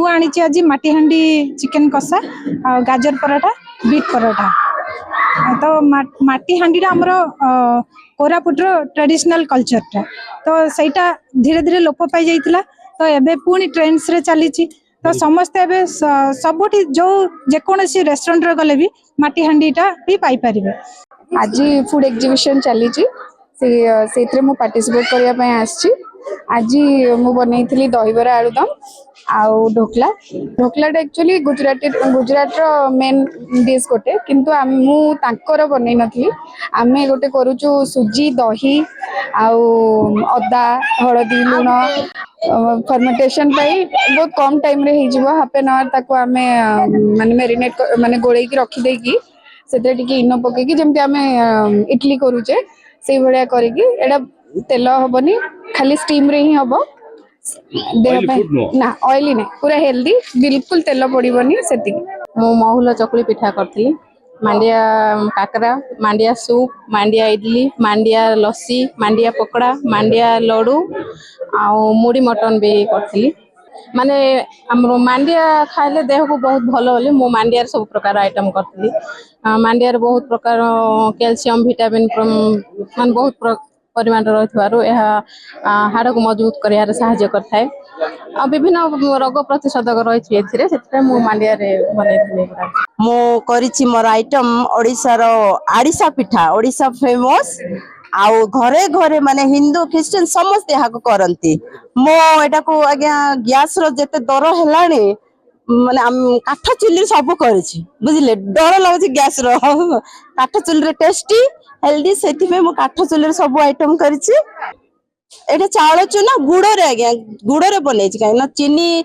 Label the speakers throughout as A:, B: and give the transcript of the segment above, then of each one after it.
A: मु आनी आज माटीहांडी चिकेन कषा गाजर पराठा बीट पराठा। तो माटीहांडी आमर कोरापुटर ट्रेडिशनल कल्चर तो सहीटा धीरे धीरे लोप पाई जाइतिला। तो एबे पुणी ट्रेंड्स रे चली तो समस्ते एबे सबुठी जो जेकोसी रेस्टोरेंट रे गले भी माटीहांडीटा भी पाई परिबे।
B: आज फूड एग्जिबिशन चली से मु पार्टिसिपेट करया पय आछि। आज मु बनैथिली दहीबरा आलुदम आउ ढोकला। ढोकलाटा एक्चुअली गुजरात रो मेन डिश गोटे, किंतु मु तांकर बनै नथी। आमे गोटे करूछु सुजी दही आउ अदा हळदी लुण फर्मेंटेशन पाई बहुत कम टाइम रे हिजिबो। हाफ एन आवर ताको आमे माने मैरिनेट माने गोळेई की रखी देकी सेते टिके इनो पके की जेमति आमे इडली करूचे से भलिया करिकी एडा तेल हबनी खाली स्टीम रे ही हबो। देह ना ऑयली नहीं पूरा हेल्दी बिल्कुल तेल पड़ोनी से।
C: मु महुल चकुली पिठा करती, मांडिया काकरा, मांडिया सूप, मांडिया इडली, मांडिया लस्सी, मांडिया पकड़ा, मांडिया लडू आउ मुड़ी मटन भी करती। माने हमरो मांडिया खाइले देह को बहुत भलो होली मु मांडिया सब प्रकार आइटम करती। मांडिया बहुत प्रकार कैल्शियम विटामिन मान बहुत परिमाण रही हाड़ को मजबूत कर साहाय्य करथाय। विभिन्न रोग प्रतिषेधक रही मांडिया बनई
D: मो करिछि मोर आइटम ओडिसा रो आड़िसा पिठा। ओडिसा फेमस आउ घरे घरे माने हिंदू क्रिश्चियन समस्त यहाँ को करती। मो एटा को आज्ञा गैस रो जेते दर हेलाणी माने काठ चुली सब करिछि बुझिले। डर लागछि गैस रो काठ चुली रे टेस्टी हेल्दी सेति में मो काठ चुली रे सब आइटम करिछि। एटा चावल चूना गुड़ रे आज्ञा गुड़ रे बनै छि काई ना चीनी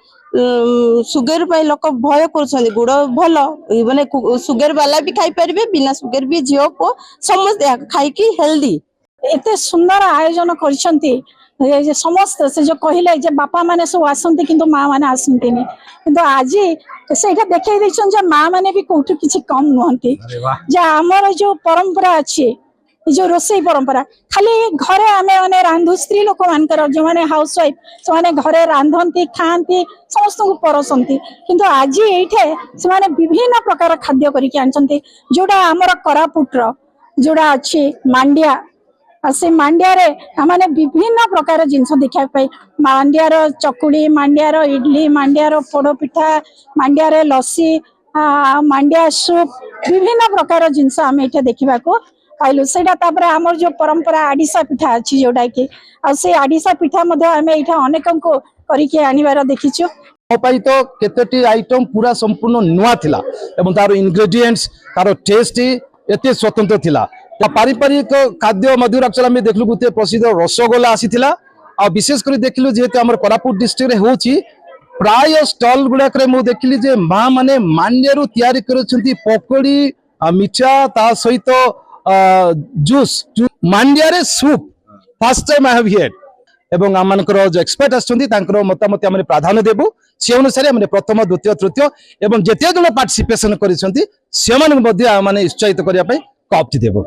D: सुगर पे लोक भय कर गुड़ भल माने सुगर वाला भी खाई पारे बिना सुगर भी झील को समस्त खाई हेल्दी।
A: एते सुंदर आयोजन करछंती समस्त से जो कहले जे बापा माने सब आसंती किंतु माँ माने आसंती नहीं। किंतु आज सेटा देखै दैछन जे माँ माने भी कोठु किछि कम नहंती। जे हमर जो परंपरा अछि जो रोसई परंपरा खाली घरे आमे माने रांधु स्त्री लोक मानकर जो माने हाउस वाइफ से माने घरे रांधंती खांती समस्त को परसंती। किंतु आज एठे से माने विभिन्न प्रकार खाद्य करिके आनचंती जोडा हमर कोरापुटर जोडा अछि मांडिया। से मांडिया रे माने विभिन्न प्रकार जिनस देखा पाई। मांडिया रो चकुली, मांडिया रो इडली, मांडिया रो पोड़ो पिठा, मांडिया रे लस्सी, मांडिया सूप विभिन्न प्रकार जिनस आम एठे देखा को पाइलु। सेटा तापर हमर जो परंपरा आड़िसा पिठा अछि जोडा कि आ से आड़िसा पिठा मध्ये आमे एठा अनेकन को करिके आनिबार देखिछु।
E: मो पई तो केतेटी आइटम पूरा संपूर्ण नुआ थिला एवं तार इंग्रेडिएंट्स तार टेस्ट एते स्वतंत्र थिला। पारंपरिक खाद्य मधुर एक्चुअली देखलु गुते प्रसिद्ध रसगोला आसीथिला। आ विशेष कर देखलु जेते हमर कोरापुट डिस्ट्रिक्ट रे होची प्राय स्टॉल गुडा करे मु देखली जे मां माने मांडियारु तयारी करछंती पकोड़ी मिठा ता सहित जूस मांडिया रे soup first time I have here. एवं आमनकर जो एक्सपर्ट आछंती तांकर मतामत हमरे प्राधान्य देबो से अनुसार हमरे प्रथम द्वितीय तृतीय एवं जेते जण पार्टिसिपेशन करिसंती से माने उत्साहित करिया पय कॉपी देबो।